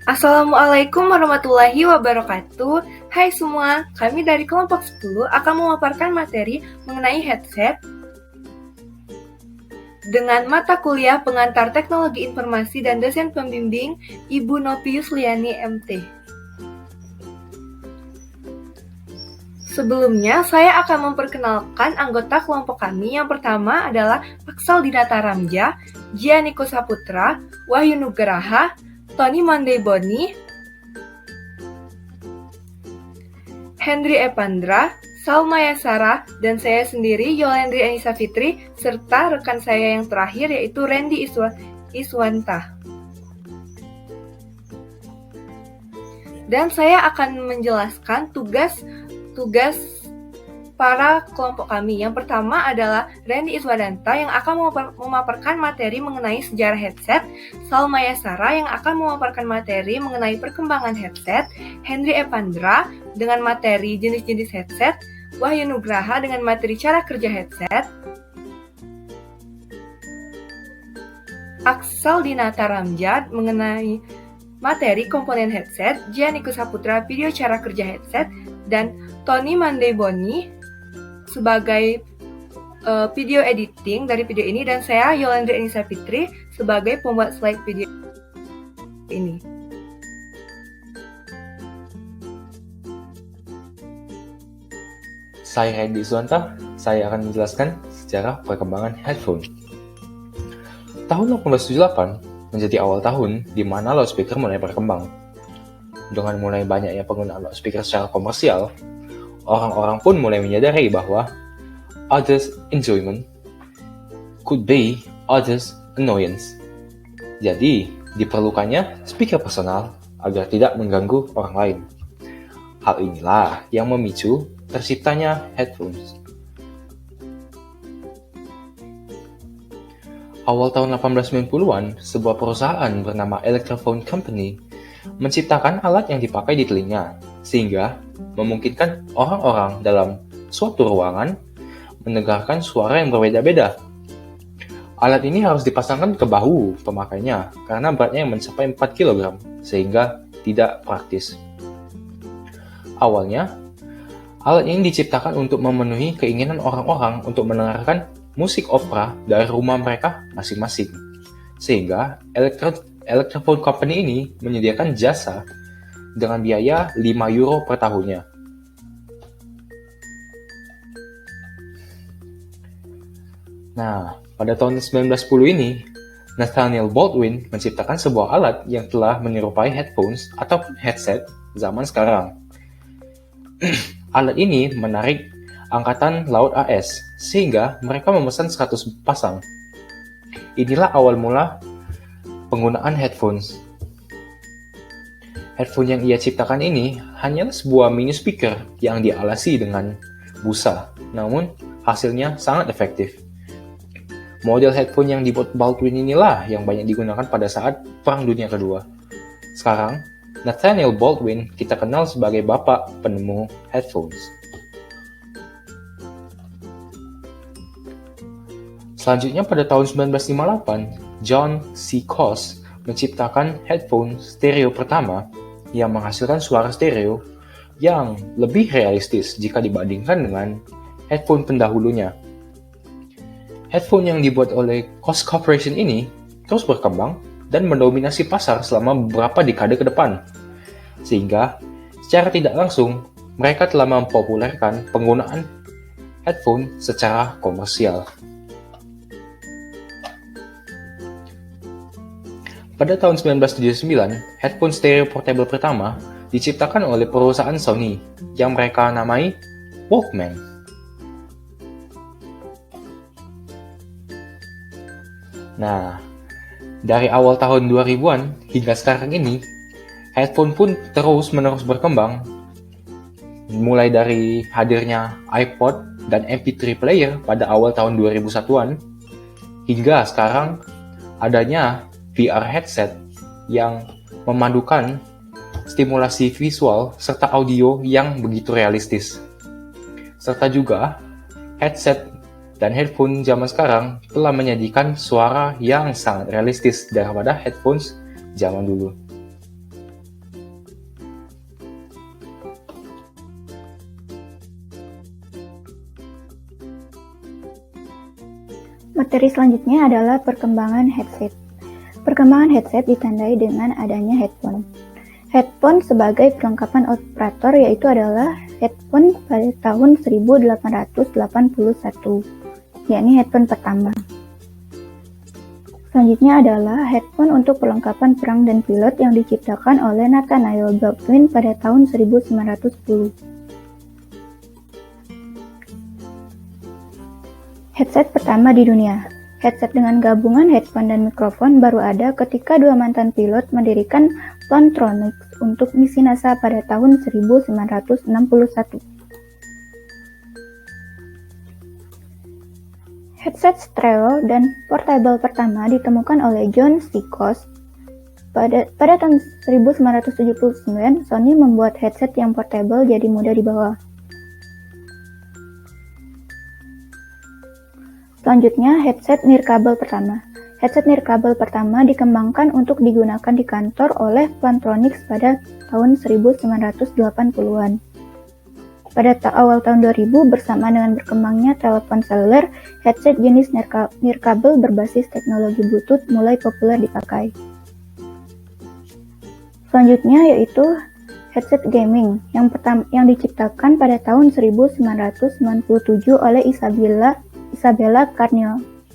Assalamualaikum warahmatullahi wabarakatuh. Hai semua, kami dari kelompok 10 akan memaparkan materi mengenai headset dengan mata kuliah pengantar teknologi informasi dan dosen pembimbing Ibu Novi Yusliani MT. Sebelumnya, saya akan memperkenalkan anggota kelompok kami. Yang pertama adalah Aksal Dinata Ramja, Gianiko Saputra, Wahyu Nugraha, Tony Mandeboni, Hendri Epandra, Salma Yasara, dan saya sendiri Yolendri Anissa Fitri, serta rekan saya yang terakhir yaitu Randy Iswanta. Dan saya akan menjelaskan tugas para kelompok kami. Yang pertama adalah Randy Iswadanta yang akan memaparkan materi mengenai sejarah headset, Salma Yasara yang akan memaparkan materi mengenai perkembangan headset, Hendri Epandra dengan materi jenis-jenis headset, Wahyu Nugraha dengan materi cara kerja headset, Aksal Dinata Ramjad mengenai materi komponen headset, Gianiko Saputra video cara kerja headset, dan Tony Mandeboni sebagai video editing dari video ini, dan saya Yolendri Anissa Fitri sebagai pembuat slide video ini. Saya Randy Iswanta, saya akan menjelaskan sejarah perkembangan headphone. Tahun 1878 menjadi awal tahun di mana loudspeaker mulai berkembang. Dengan mulai banyaknya penggunaan loudspeaker secara komersial, orang-orang pun mulai menyadari bahwa others' enjoyment could be others' annoyance. Jadi, diperlukannya speaker personal agar tidak mengganggu orang lain. Hal inilah yang memicu terciptanya headphones. Awal tahun 1890-an, sebuah perusahaan bernama Electrophone Company menciptakan alat yang dipakai di telinga, sehingga memungkinkan orang-orang dalam suatu ruangan mendengarkan suara yang berbeda-beda. Alat ini harus dipasangkan ke bahu pemakainya karena beratnya mencapai 4 kg, sehingga tidak praktis. Awalnya, alat ini diciptakan untuk memenuhi keinginan orang-orang untuk mendengarkan musik opera dari rumah mereka masing-masing. Sehingga Electrophone Company ini menyediakan jasa dengan biaya 5 euro per tahunnya. Nah, pada tahun 1910 ini, Nathaniel Baldwin menciptakan sebuah alat yang telah menyerupai headphones atau headset zaman sekarang. Alat ini menarik Angkatan Laut AS, sehingga mereka memesan 100 pasang. Inilah awal mula penggunaan headphones. Headphone yang ia ciptakan ini hanyalah sebuah mini speaker yang dialasi dengan busa, namun hasilnya sangat efektif. Model headphone yang dibuat Baldwin inilah yang banyak digunakan pada saat Perang Dunia Kedua. Sekarang, Nathaniel Baldwin kita kenal sebagai bapak penemu headphones. Selanjutnya pada tahun 1958, John C. Coase menciptakan headphone stereo pertama yang menghasilkan suara stereo yang lebih realistis jika dibandingkan dengan headphone pendahulunya. Headphone yang dibuat oleh Coase Corporation ini terus berkembang dan mendominasi pasar selama beberapa dekade ke depan. Sehingga secara tidak langsung mereka telah mempopulerkan penggunaan headphone secara komersial. Pada tahun 1979, headphone stereo portable pertama diciptakan oleh perusahaan Sony yang mereka namai Walkman. Nah, dari awal tahun 2000-an hingga sekarang ini, headphone pun terus-menerus berkembang. Mulai dari hadirnya iPod dan MP3 player pada awal tahun 2001-an, hingga sekarang adanya VR headset yang memadukan stimulasi visual serta audio yang begitu realistis. Serta juga headset dan headphone zaman sekarang telah menyajikan suara yang sangat realistis daripada headphones zaman dulu. Materi selanjutnya adalah perkembangan headset. Perkembangan headset ditandai dengan adanya headphone. Headphone sebagai perlengkapan operator yaitu adalah headphone pada tahun 1881, yakni headphone pertama. Selanjutnya adalah headphone untuk perlengkapan perang dan pilot yang diciptakan oleh Nathaniel Baldwin pada tahun 1910. Headset pertama di dunia. Headset dengan gabungan headphone dan mikrofon baru ada ketika dua mantan pilot mendirikan Plantronics untuk misi NASA pada tahun 1961. Headset stereo dan portable pertama ditemukan oleh John Sikosh. Pada tahun 1979, Sony membuat headset yang portable jadi mudah dibawa. Selanjutnya, headset nirkabel pertama. Headset nirkabel pertama dikembangkan untuk digunakan di kantor oleh Plantronics pada tahun 1980-an. Pada awal tahun 2000, bersama dengan berkembangnya telepon seluler, headset jenis nirkabel berbasis teknologi Bluetooth mulai populer dipakai. Selanjutnya yaitu headset gaming yang diciptakan pada tahun 1997 oleh Isabella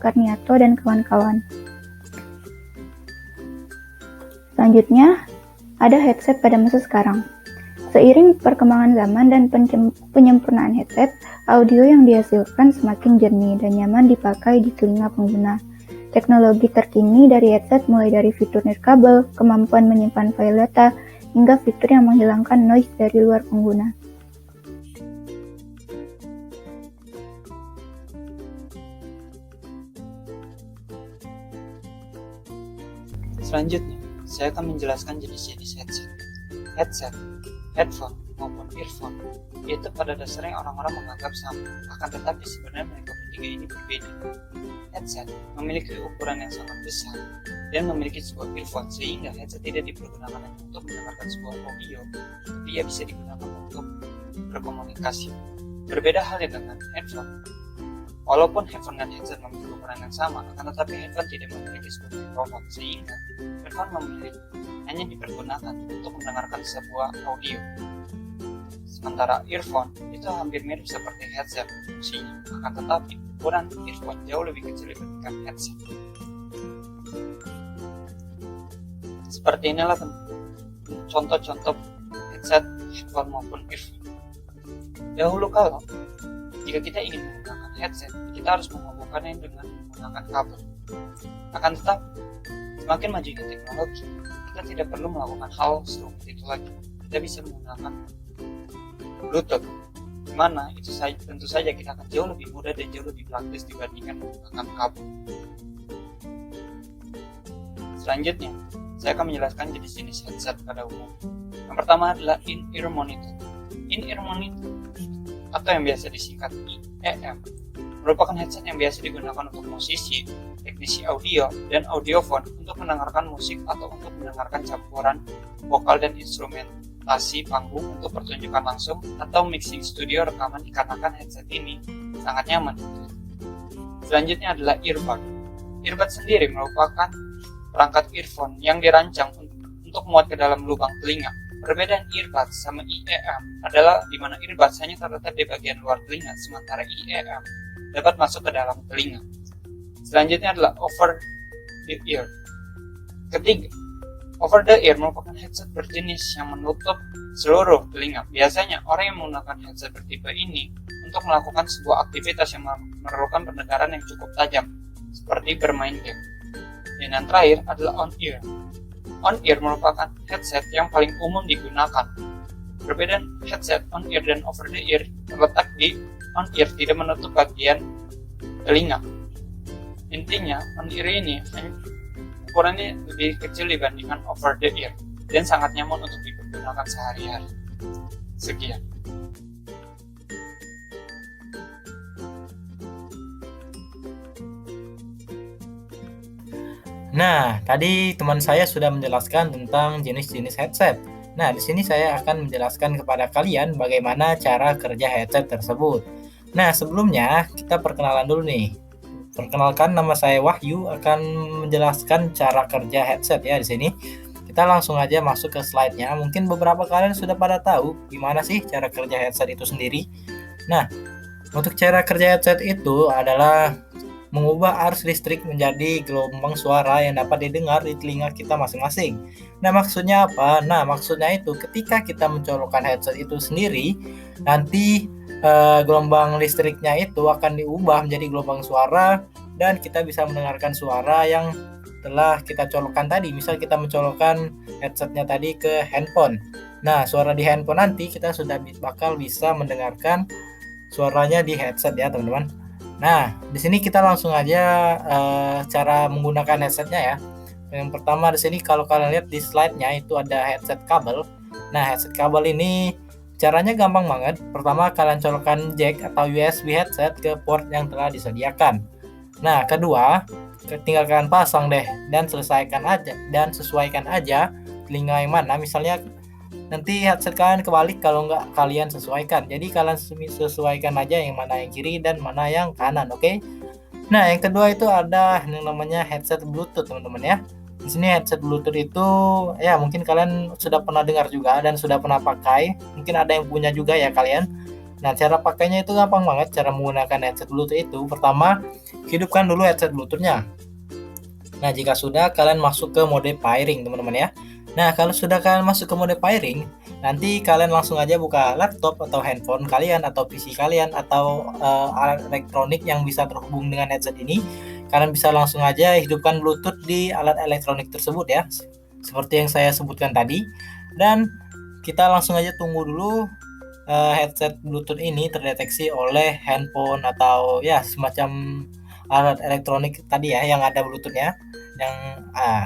Carniato dan kawan-kawan. Selanjutnya, ada headset pada masa sekarang. Seiring perkembangan zaman dan penyempurnaan headset, audio yang dihasilkan semakin jernih dan nyaman dipakai di telinga pengguna. Teknologi terkini dari headset mulai dari fitur nirkabel, kemampuan menyimpan file data, hingga fitur yang menghilangkan noise dari luar pengguna. Selanjutnya, saya akan menjelaskan jenis-jenis headset. Headset, headphone, maupun earphone itu pada dasarnya orang-orang menganggap sama, akan tetapi sebenarnya mereka bertiga ini berbeda. Headset memiliki ukuran yang sangat besar dan memiliki sebuah earphone sehingga headset tidak dipergunakan hanya untuk mendengarkan sebuah audio, tapi ia bisa digunakan untuk berkomunikasi. Berbeda halnya dengan headphone. Walaupun headphone dan headset memiliki ukuran yang sama, akan tetapi headphone tidak memiliki sebuah mikrofon sehingga earphone hanya dipergunakan untuk mendengarkan sebuah audio. Sementara earphone itu hampir mirip seperti headset fungsinya, akan tetapi ukuran earphone jauh lebih kecil dibandingkan headset. Seperti inilah contoh-contoh headset, headphone maupun earphone. Dahulu kala, jika kita ingin menggunakan headset, kita harus menghubungkannya dengan menggunakan kabel. Akan tetapi, semakin majunya teknologi, kita tidak perlu melakukan hal serumit itu lagi. Kita bisa menggunakan Bluetooth, di mana itu tentu saja kita akan jauh lebih mudah dan jauh lebih praktis dibandingkan menggunakan kabel. Selanjutnya, saya akan menjelaskan jenis-jenis headset pada umum. Yang pertama adalah in-ear monitor. In-ear monitor atau yang biasa disingkat IEM merupakan headset yang biasa digunakan untuk musisi, teknisi audio, dan audiophone untuk mendengarkan musik atau untuk mendengarkan campuran vokal dan instrumentasi panggung untuk pertunjukan langsung atau mixing studio rekaman dikarenakan headset ini sangat nyaman. Selanjutnya adalah earbud. Earbud sendiri merupakan perangkat earphone yang dirancang untuk muat ke dalam lubang telinga. Perbedaan earbuds sama IEM adalah di mana earbuds hanya terletak di bagian luar telinga, sementara IEM dapat masuk ke dalam telinga. Selanjutnya adalah over the ear. Ketiga, over the ear merupakan headset berjenis yang menutup seluruh telinga. Biasanya orang yang menggunakan headset bertipe ini untuk melakukan sebuah aktivitas yang memerlukan pendengaran yang cukup tajam, seperti bermain game. Dan yang terakhir adalah on ear. On-ear merupakan headset yang paling umum digunakan. Perbedaan headset on-ear dan over-the-ear terletak di on-ear tidak menutup bagian telinga. Intinya, on-ear ini ukurannya lebih kecil dibandingkan over-the-ear dan sangat nyaman untuk digunakan sehari-hari. Sekian. Nah, tadi teman saya sudah menjelaskan tentang jenis-jenis headset. Nah, di sini saya akan menjelaskan kepada kalian bagaimana cara kerja headset tersebut. Nah, sebelumnya kita perkenalan dulu nih. Perkenalkan, nama saya Wahyu, akan menjelaskan cara kerja headset ya di sini. Kita langsung aja masuk ke slide-nya. Mungkin beberapa kalian sudah pada tahu gimana sih cara kerja headset itu sendiri. Nah, untuk cara kerja headset itu adalah mengubah arus listrik menjadi gelombang suara yang dapat didengar di telinga kita masing-masing. Nah, maksudnya apa? Nah, maksudnya itu ketika kita mencolokkan headset itu sendiri, nanti gelombang listriknya itu akan diubah menjadi gelombang suara dan kita bisa mendengarkan suara yang telah kita colokkan tadi. Misal kita mencolokkan headsetnya tadi ke handphone. Nah, suara di handphone nanti kita sudah bakal bisa mendengarkan suaranya di headset ya, teman-teman. Nah, di sini kita langsung aja cara menggunakan headsetnya ya. Yang pertama di sini kalau kalian lihat di slide-nya itu ada headset kabel. Nah, headset kabel ini caranya gampang banget. Pertama, kalian colokkan jack atau USB headset ke port yang telah disediakan. Nah, kedua, tinggal kalian pasang deh dan sesuaikan aja telinga yang mana. Misalnya nanti headset kalian kebalik kalau nggak kalian sesuaikan. Jadi kalian sesuaikan aja yang mana yang kiri dan mana yang kanan, oke? Nah, yang kedua itu ada yang namanya headset Bluetooth, teman-teman ya. Di sini headset Bluetooth itu ya mungkin kalian sudah pernah dengar juga dan sudah pernah pakai. Mungkin ada yang punya juga ya kalian. Nah, cara pakainya itu gampang banget. Cara menggunakan headset Bluetooth itu pertama, hidupkan dulu headset Bluetooth-nya. Nah, jika sudah, kalian masuk ke mode pairing, teman-teman ya. Nah, kalau sudah kalian masuk ke mode pairing, nanti kalian langsung aja buka laptop atau handphone kalian atau PC kalian atau alat elektronik yang bisa terhubung dengan headset ini. Kalian bisa langsung aja hidupkan Bluetooth di alat elektronik tersebut ya, seperti yang saya sebutkan tadi. Dan kita langsung aja tunggu dulu headset Bluetooth ini terdeteksi oleh handphone atau ya semacam alat elektronik tadi ya yang ada Bluetooth-nya, yang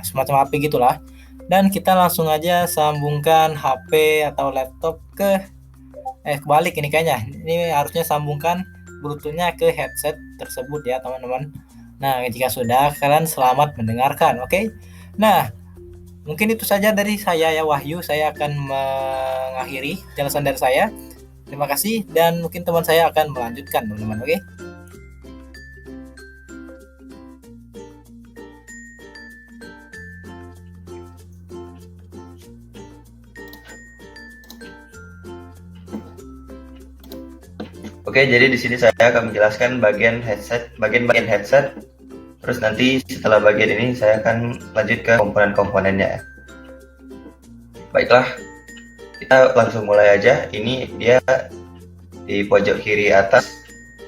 semacam HP gitulah. Dan kita langsung aja sambungkan HP atau laptop ke kebalik ini kayaknya. Ini harusnya sambungkan Bluetooth-nya ke headset tersebut ya, teman-teman. Nah, jika sudah, kalian selamat mendengarkan, oke? Nah, mungkin itu saja dari saya ya, Wahyu. Saya akan mengakhiri jelasan dari saya. Terima kasih dan mungkin teman saya akan melanjutkan, teman-teman, oke? Oke, jadi di sini saya akan menjelaskan bagian headset. Terus nanti setelah bagian ini saya akan lanjut ke komponen-komponennya. Baiklah, kita langsung mulai aja. Ini dia di pojok kiri atas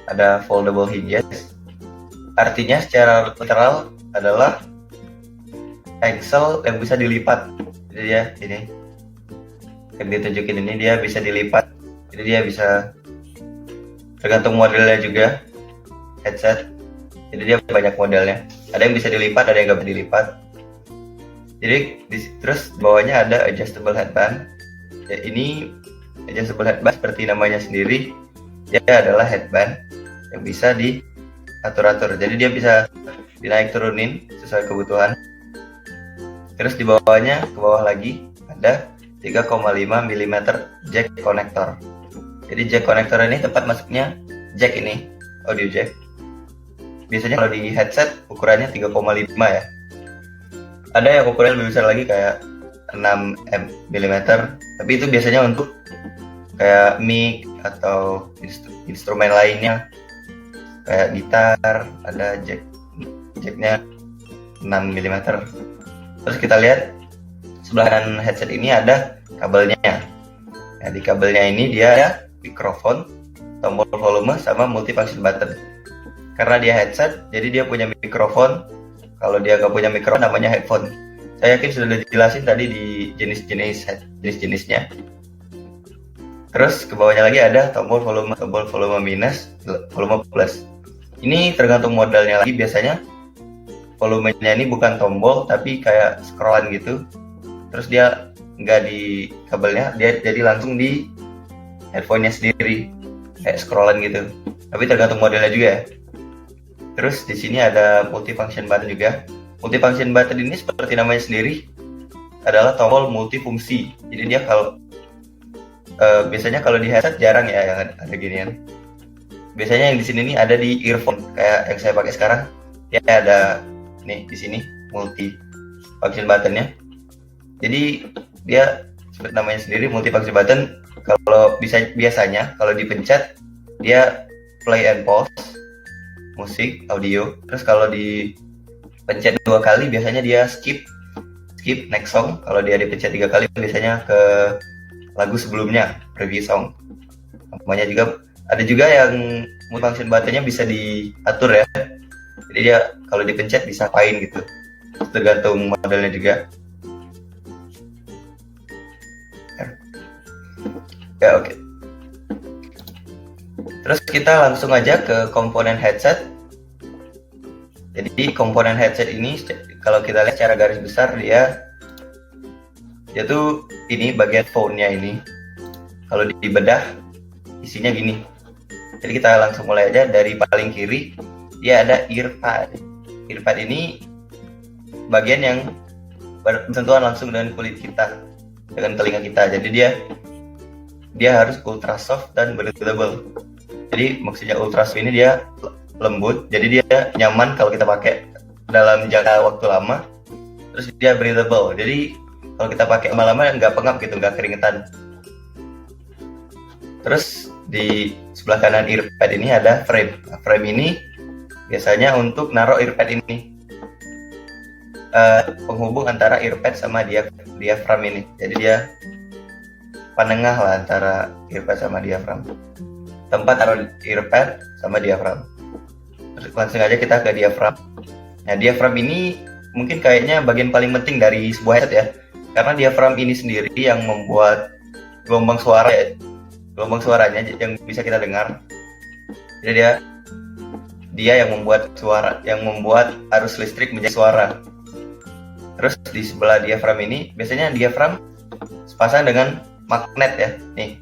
ada foldable hinges. Artinya secara literal adalah engsel yang bisa dilipat. Jadi ya ini yang ditunjukin ini dia bisa dilipat. Jadi dia bisa tergantung modelnya juga headset. Jadi dia banyak modelnya. Ada yang bisa dilipat, ada yang nggak bisa dilipat. Jadi terus bawahnya ada adjustable headband. Ya, ini adjustable headband seperti namanya sendiri, dia adalah headband yang bisa diatur-atur. Jadi dia bisa dinaik turunin sesuai kebutuhan. Terus di bawahnya, ke bawah lagi ada 3,5 mm jack connector. Jadi jack connector ini tempat masuknya jack ini, audio jack. Biasanya kalau di headset ukurannya 3,5 ya. Ada yang ukurannya lebih besar lagi kayak 6 mm, tapi itu biasanya untuk kayak mic atau instrumen lainnya kayak gitar, ada jacknya 6 mm. Terus kita lihat sebelah kanan headset ini ada kabelnya. Nah, di kabelnya ini dia ada mikrofon, tombol volume, sama multifunction button. Karena dia headset, jadi dia punya mikrofon. Kalau dia nggak punya mikrofon, namanya headphone. Saya yakin sudah dijelasin tadi di jenis-jenisnya. Terus ke bawahnya lagi ada tombol volume minus, volume plus. Ini tergantung modelnya lagi. Biasanya volumenya ini bukan tombol, tapi kayak scrollan gitu. Terus dia nggak di kabelnya, dia jadi langsung di headphone-nya sendiri, kayak scrollan gitu. Tapi tergantung modelnya juga ya. Terus di sini ada multifunction button juga. Multifunction button ini seperti namanya sendiri adalah tombol multifungsi. Jadi dia kalau biasanya kalau di headset jarang ya yang ada ginian. Biasanya yang di sini nih ada di earphone kayak yang saya pakai sekarang. dia ada nih di sini multi function buttonnya. Jadi dia seperti namanya sendiri multi function button. Kalau biasanya kalau dipencet dia play and pause musik audio. Terus kalau dipencet 2 kali biasanya dia skip next song. Kalau dia dipencet 3 kali biasanya ke lagu sebelumnya, previous song. Namanya juga ada juga yang multi-function buttonnya bisa diatur ya. Jadi dia kalau dipencet bisa apain gitu. Tergantung modelnya juga. Ya oke. Terus kita langsung aja ke komponen headset. Jadi komponen headset ini kalau kita lihat secara garis besar dia tuh ini bagian phone-nya ini. Kalau dibedah isinya gini. Jadi kita langsung mulai aja dari paling kiri, dia ada earpad. Earpad ini bagian yang bersentuhan langsung dengan kulit kita, dengan telinga kita. Jadi dia harus ultra soft dan breathable. Jadi maksudnya ultra soft ini dia lembut, jadi dia nyaman kalau kita pakai dalam jangka waktu lama. Terus dia breathable, jadi kalau kita pakai lama-lama nggak pengap gitu, nggak keringetan. Terus di sebelah kanan earpad ini ada frame. Nah, frame ini biasanya untuk naruh earpad ini, penghubung antara earpad sama diaphragm ini. Jadi dia penengah lah antara earpad sama diaphragm. Tempat taruh earpad sama diaphragm. Terus langsung aja kita ke diaphragm. Nah, diaphragm ini mungkin kayaknya bagian paling penting dari sebuah headset ya, karena diaphragm ini sendiri yang membuat gelombang suaranya yang bisa kita dengar. Jadi dia yang membuat suara, yang membuat arus listrik menjadi suara. Terus di sebelah diaphragm ini biasanya diaphragm sepasang dengan magnet ya. Nih,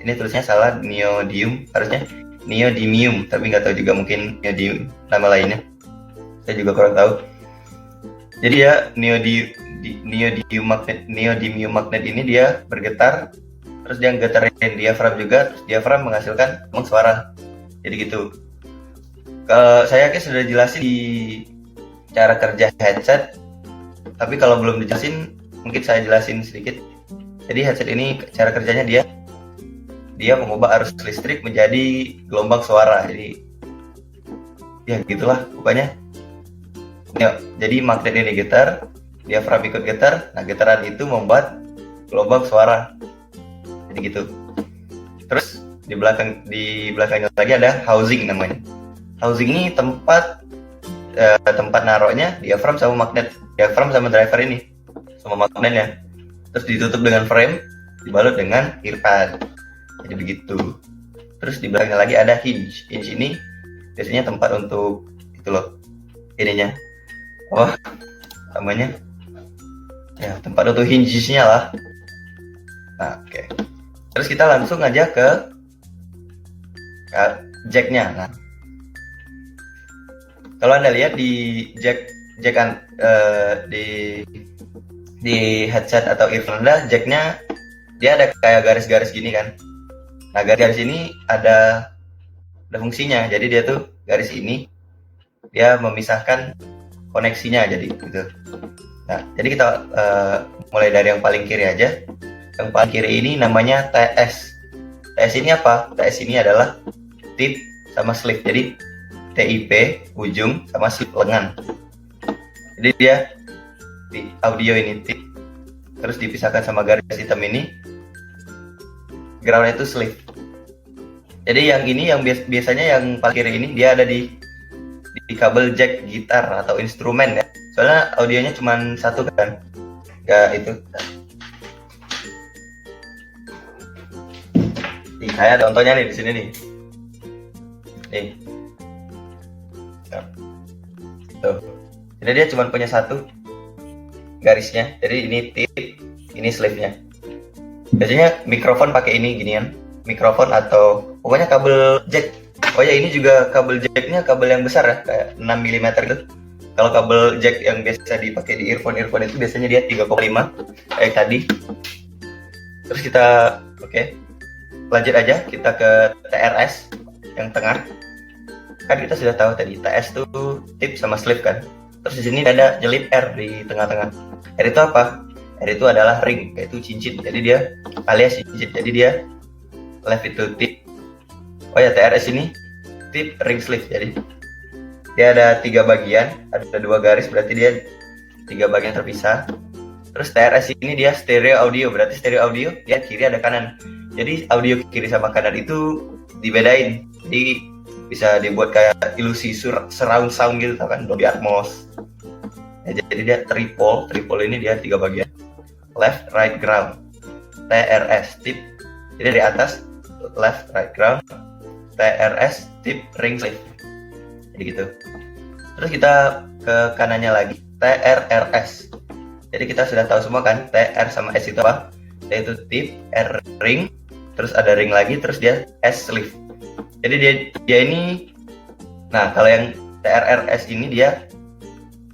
ini tulisnya salah, neodymium, harusnya neodymium, tapi nggak tahu juga, mungkin neodymium nama lainnya, saya juga kurang tahu. Jadi ya neodymium magnet ini dia bergetar, terus dia getarin diaphragm juga, terus diaphragm menghasilkan suara. Jadi gitu. Saya yakin sudah jelasin di cara kerja headset, tapi kalau belum dijelasin mungkin saya jelasin sedikit. Jadi headset ini cara kerjanya dia mengubah arus listrik menjadi gelombang suara. Jadi ya gitulah pokoknya. Ya, jadi magnet ini getar, diaphragm ikut getar. Nah, getaran itu membuat gelombang suara. Jadi gitu. Terus di belakangnya lagi ada housing namanya. Housing ini tempat naruhnya diaphragm sama magnet, diaphragm sama driver ini, sama magnetnya. Terus ditutup dengan frame, dibalut dengan earpad. Jadi begitu. Terus di belakangnya lagi ada hinge. Hinge ini biasanya tempat untuk itu loh, ininya. Namanya ya, tempat untuk hinges-nya lah. Nah, oke. Terus kita langsung aja ke jack-nya. Nah, kalau Anda lihat di di headset atau earphone Anda, jack-nya dia ada kayak garis-garis gini kan. Nah, garis ini ada fungsinya. Jadi dia tuh garis ini dia memisahkan koneksinya, jadi gitu. Nah, jadi kita mulai dari yang paling kiri aja. Yang paling kiri ini namanya TS. TS ini apa? TS ini adalah tip sama sleeve. Jadi TIP ujung sama sleeve lengan. Jadi dia di audio ini tip, terus dipisahkan sama garis hitam ini. Ground itu sleeve. Jadi yang ini yang biasanya yang paling kiri ini dia ada di kabel jack gitar atau instrumen ya. Soalnya audionya cuma satu kan. Enggak itu. Nih, saya ada contohnya nih di sini nih. Nih. Tuh. Jadi dia cuma punya satu garisnya. Jadi ini tip, ini sleeve-nya. Biasanya mikrofon pakai ini ginian. Mikrofon atau pokoknya kabel jack. Oh ya, ini juga kabel jacknya kabel yang besar ya, kayak 6 mm gitu. Kalau kabel jack yang biasa dipakai di earphone itu biasanya dia 3,5 kayak tadi. Terus kita lanjut aja, kita ke TRS yang tengah. kan kita sudah tahu tadi TS tuh tip sama sleeve kan. Terus di sini ada nyelip R di tengah-tengah. R itu apa? R itu adalah ring, yaitu cincin. Jadi dia alias cincin. Jadi dia left itu tip. Oh ya, TRS ini tip ring sleeve. Jadi dia ada 3 bagian, ada 2 garis, berarti dia 3 bagian terpisah. Terus TRS ini dia stereo audio, berarti stereo audio dia kiri ada kanan. Jadi audio kiri sama kanan itu dibedain. Jadi bisa dibuat kayak ilusi surround sound gitu, tau kan, Dolby Atmos. Ya, jadi dia triple ini dia 3 bagian. Left, right, ground. TRS tip. Jadi dari atas left, right, ground. TRS tip ring sleeve. Jadi gitu. Terus kita ke kanannya lagi, TRRS. Jadi kita sudah tahu semua kan, TR sama S itu apa? Yaitu tip, R ring, terus ada ring lagi, terus dia S sleeve. Jadi dia ini, nah kalau yang TRRS ini dia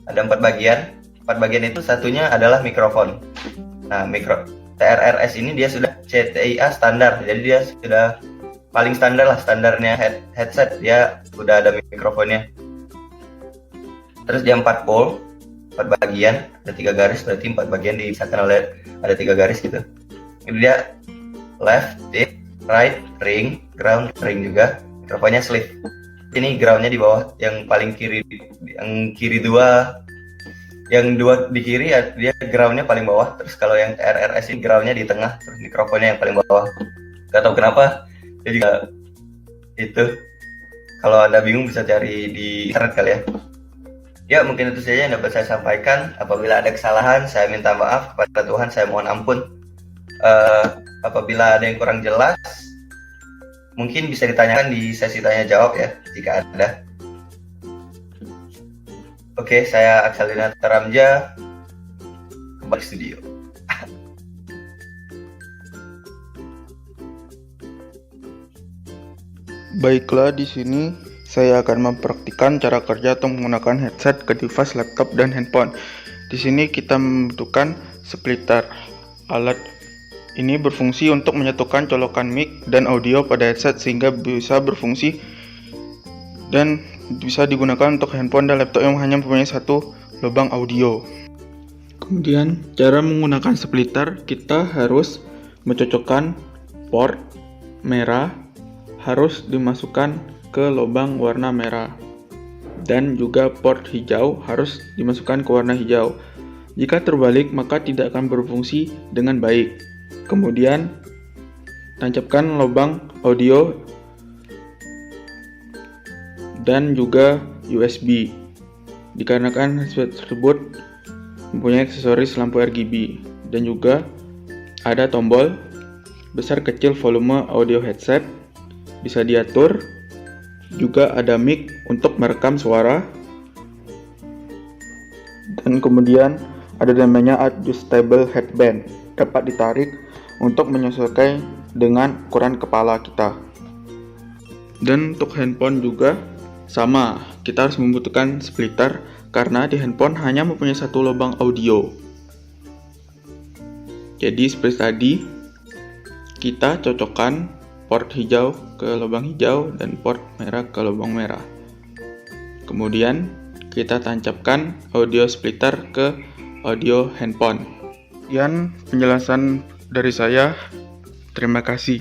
ada 4 bagian. 4 bagian itu satunya adalah mikrofon. Nah, TRRS ini dia sudah CTIA standar. Jadi dia sudah paling standar lah, standarnya headset. Dia udah ada mikrofonnya. Terus dia 4 pole, 4 bagian, ada 3 garis, berarti 4 bagian dipisahkan oleh ada 3 garis gitu. Jadi dia left, tip, right, ring, ground, ring juga. Mikrofonnya sleeve. Ini groundnya di bawah, yang paling kiri, yang kiri 2, yang 2 di kiri ya, dia groundnya paling bawah. Terus kalau yang TRRS ini groundnya di tengah, terus mikrofonnya yang paling bawah. Gak tau kenapa, dia juga itu. Kalau Anda bingung bisa cari di internet kali ya. Ya, mungkin itu saja yang dapat saya sampaikan. Apabila ada kesalahan, saya minta maaf kepada Tuhan, saya mohon ampun. Apabila ada yang kurang jelas, mungkin bisa ditanyakan di sesi tanya jawab ya, jika ada. Oke, saya Aksalina Taramja, kembali studio. Baiklah, di sini saya akan mempraktikkan cara kerja atau menggunakan headset ke device laptop dan handphone. Di sini kita membutuhkan splitter. Alat ini berfungsi untuk menyatukan colokan mic dan audio pada headset sehingga bisa berfungsi dan bisa digunakan untuk handphone dan laptop yang hanya mempunyai satu lubang audio. Kemudian, cara menggunakan splitter, kita harus mencocokkan port merah harus dimasukkan ke lubang warna merah dan juga port hijau harus dimasukkan ke warna hijau. Jika terbalik maka tidak akan berfungsi dengan baik. Kemudian tancapkan lubang audio dan juga USB dikarenakan headset tersebut mempunyai aksesoris lampu RGB dan juga ada tombol besar kecil volume audio headset bisa diatur. Juga ada mic untuk merekam suara dan kemudian ada namanya adjustable headband, dapat ditarik untuk menyesuaikan dengan ukuran kepala kita. Dan untuk handphone juga sama, kita harus membutuhkan splitter karena di handphone hanya mempunyai satu lubang audio. Jadi seperti tadi, kita cocokkan port hijau ke lubang hijau dan port merah ke lubang merah. Kemudian kita tancapkan audio splitter ke audio handphone. Sekian penjelasan dari saya. Terima kasih.